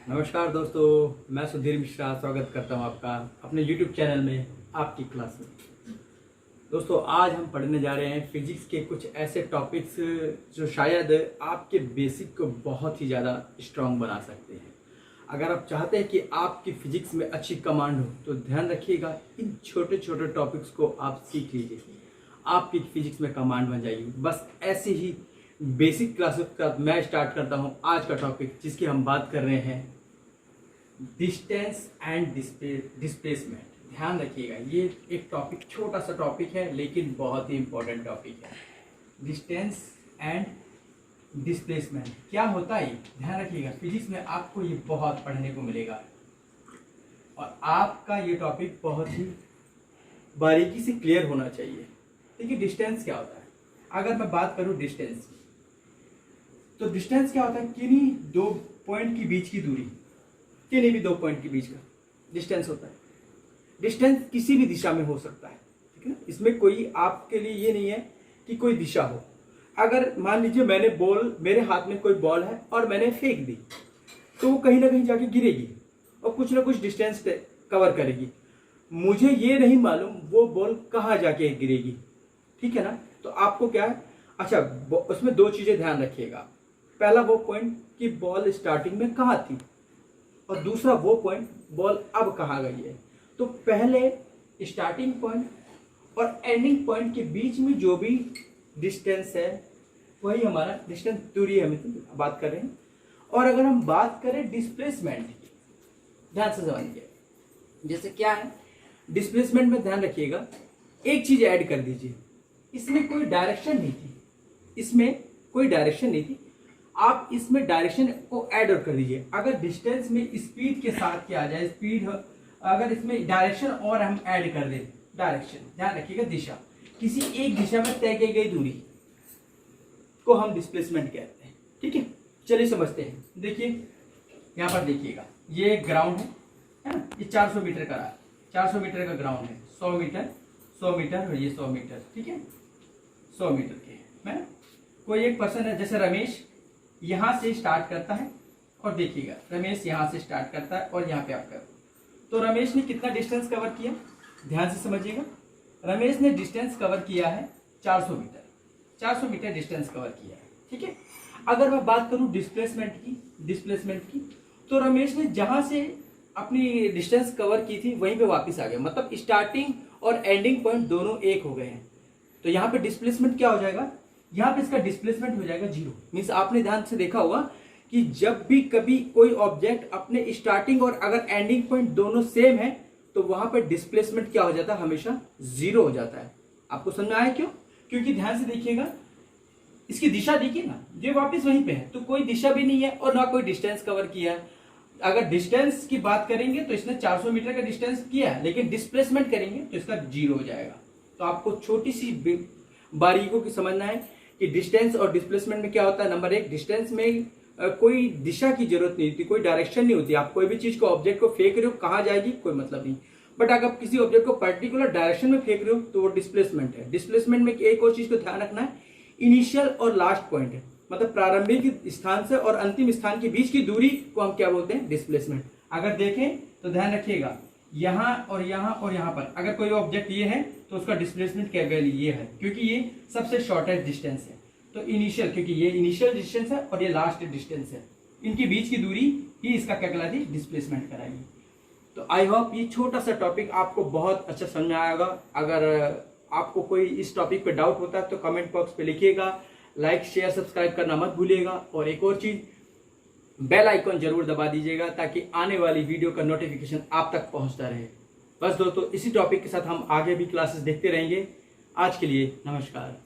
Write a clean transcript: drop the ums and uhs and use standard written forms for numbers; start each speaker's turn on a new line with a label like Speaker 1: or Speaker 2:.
Speaker 1: नमस्कार दोस्तों, मैं सुधीर मिश्रा स्वागत करता हूं आपका अपने YouTube चैनल में आपकी क्लास में। दोस्तों, आज हम पढ़ने जा रहे हैं फिजिक्स के कुछ ऐसे टॉपिक्स जो शायद आपके बेसिक को बहुत ही ज़्यादा स्ट्रांग बना सकते हैं। अगर आप चाहते हैं कि आपकी फिजिक्स में अच्छी कमांड हो तो ध्यान रखिएगा, इन छोटे छोटे टॉपिक्स को आप सीख लीजिए, आपकी फिजिक्स में कमांड बन जाएगी। बस ऐसे ही बेसिक क्लासेस का मैं स्टार्ट करता हूं आज का टॉपिक, जिसकी हम बात कर रहे हैं डिस्टेंस एंड डिस्प्लेसमेंट। ध्यान रखिएगा, ये एक टॉपिक छोटा सा टॉपिक है लेकिन बहुत ही इंपॉर्टेंट टॉपिक है। डिस्टेंस एंड डिस्प्लेसमेंट क्या होता है, ध्यान रखिएगा। फिजिक्स में आपको ये बहुत पढ़ने को मिलेगा और आपका ये टॉपिक बहुत ही बारीकी से क्लियर होना चाहिए। देखिए, डिस्टेंस क्या होता है। अगर मैं बात करूं डिस्टेंस की, तो डिस्टेंस क्या होता है, किन्हीं दो पॉइंट के बीच की दूरी, किन्हीं भी दो पॉइंट के बीच का डिस्टेंस होता है। डिस्टेंस किसी भी दिशा में हो सकता है, ठीक है ना। इसमें कोई आपके लिए ये नहीं है कि कोई दिशा हो। अगर मान लीजिए मेरे हाथ में कोई बॉल है और मैंने फेंक दी, तो वो कहीं ना कहीं जाके गिरेगी और कुछ ना कुछ डिस्टेंस कवर करेगी। मुझे ये नहीं मालूम वो बॉल कहाँ जाके गिरेगी, ठीक है ना। तो आपको क्या है, अच्छा, उसमें दो चीजें ध्यान रखिएगा। पहला, वो पॉइंट कि बॉल स्टार्टिंग में कहाँ थी, और दूसरा वो पॉइंट बॉल अब कहाँ गई है। तो पहले स्टार्टिंग पॉइंट और एंडिंग पॉइंट के बीच में जो भी डिस्टेंस है वही हमारा डिस्टेंस, दूरी है, हम बात कर रहे हैं। और अगर हम बात करें डिस्प्लेसमेंट की, ध्यान से समझिए। जैसे क्या है डिस्प्लेसमेंट में, ध्यान रखिएगा, एक चीज ऐड कर दीजिए। इसमें कोई डायरेक्शन नहीं थी, इसमें कोई डायरेक्शन नहीं थी, आप इसमें डायरेक्शन को ऐड और कर दीजिए। अगर डिस्टेंस में स्पीड के साथ किया जाए, स्पीड, अगर इसमें डायरेक्शन और हम ऐड कर दें, डायरेक्शन, ध्यान रखिएगा, दिशा, किसी एक दिशा में तय की गई दूरी को हम डिस्प्लेसमेंट कहते हैं, ठीक है। चलिए समझते हैं। देखिए यहाँ पर देखिएगा, ये ग्राउंड है ना, ये 400 मीटर का रहा है, 400 मीटर का ग्राउंड है, 100 मीटर 100 मीटर और ये 100 मीटर, ठीक है, 100 मीटर के है। कोई एक पर्सन है, जैसे रमेश, यहां से स्टार्ट करता है और देखिएगा रमेश यहां से स्टार्ट करता है और यहाँ पे आप करो, तो रमेश ने कितना डिस्टेंस कवर किया, ध्यान से समझिएगा। रमेश ने डिस्टेंस कवर किया है 400 मीटर, 400 मीटर डिस्टेंस कवर किया है, ठीक है। अगर मैं बात करूं डिस्प्लेसमेंट की, तो रमेश ने जहां से अपनी डिस्टेंस कवर की थी वहीं पे वापस आ गया, मतलब स्टार्टिंग और एंडिंग पॉइंट दोनों एक हो गए हैं। तो यहाँ पे डिस्प्लेसमेंट क्या हो जाएगा, यहाँ पे इसका डिस्प्लेसमेंट हो जाएगा 0। मीन्स आपने ध्यान से देखा होगा कि जब भी कभी कोई ऑब्जेक्ट अपने स्टार्टिंग और अगर एंडिंग पॉइंट दोनों सेम है तो वहां पे डिस्प्लेसमेंट क्या हो जाता है, हमेशा 0 हो जाता है। आपको समझ में आया क्यों? क्योंकि ध्यान से देखिएगा, इसकी दिशा देखिए ना, ये वापस वहीं पे है, तो कोई दिशा भी नहीं है और ना कोई डिस्टेंस कवर किया है। अगर डिस्टेंस की बात करेंगे तो इसने 400 मीटर का डिस्टेंस किया है, लेकिन डिस्प्लेसमेंट करेंगे तो इसका 0 हो जाएगा। तो आपको छोटी सी बारीकियों की समझना है कि डिस्टेंस और डिस्प्लेसमेंट में क्या होता है। नंबर एक, डिस्टेंस में कोई दिशा की जरूरत नहीं होती, कोई डायरेक्शन नहीं होती। आप कोई भी चीज को, ऑब्जेक्ट को फेंक रहे हो, कहाँ जाएगी कोई मतलब नहीं। बट अगर आप किसी ऑब्जेक्ट को पर्टिकुलर डायरेक्शन में फेंक रहे हो तो वो डिस्प्लेसमेंट है। डिस्प्लेसमेंट में एक और चीज को ध्यान रखना है, इनिशियल और लास्ट पॉइंट है, मतलब प्रारंभिक स्थान से और अंतिम स्थान के बीच की दूरी को हम क्या बोलते हैं, डिस्प्लेसमेंट। अगर देखें तो ध्यान रखिएगा, यहाँ और यहाँ पर अगर कोई ऑब्जेक्ट ये है तो उसका डिस्प्लेसमेंट क्या वैल्यू ये है, क्योंकि ये सबसे शॉर्टेस्ट डिस्टेंस है। तो इनिशियल, क्योंकि ये इनिशियल डिस्टेंस है और ये लास्ट डिस्टेंस है, इनके बीच की दूरी ही इसका क्या कहलाती है, डिस्प्लेसमेंट कराएगी। तो आई होप ये छोटा सा टॉपिक आपको बहुत अच्छा समझ में आएगा। अगर आपको कोई इस टॉपिक पे डाउट होता है तो कमेंट बॉक्स पे लिखिएगा। लाइक शेयर सब्सक्राइब करना मत भूलिएगा, और एक और चीज, बेल आइकॉन जरूर दबा दीजिएगा ताकि आने वाली वीडियो का नोटिफिकेशन आप तक पहुंचता रहे। बस दोस्तों, इसी टॉपिक के साथ हम आगे भी क्लासेस देखते रहेंगे। आज के लिए नमस्कार।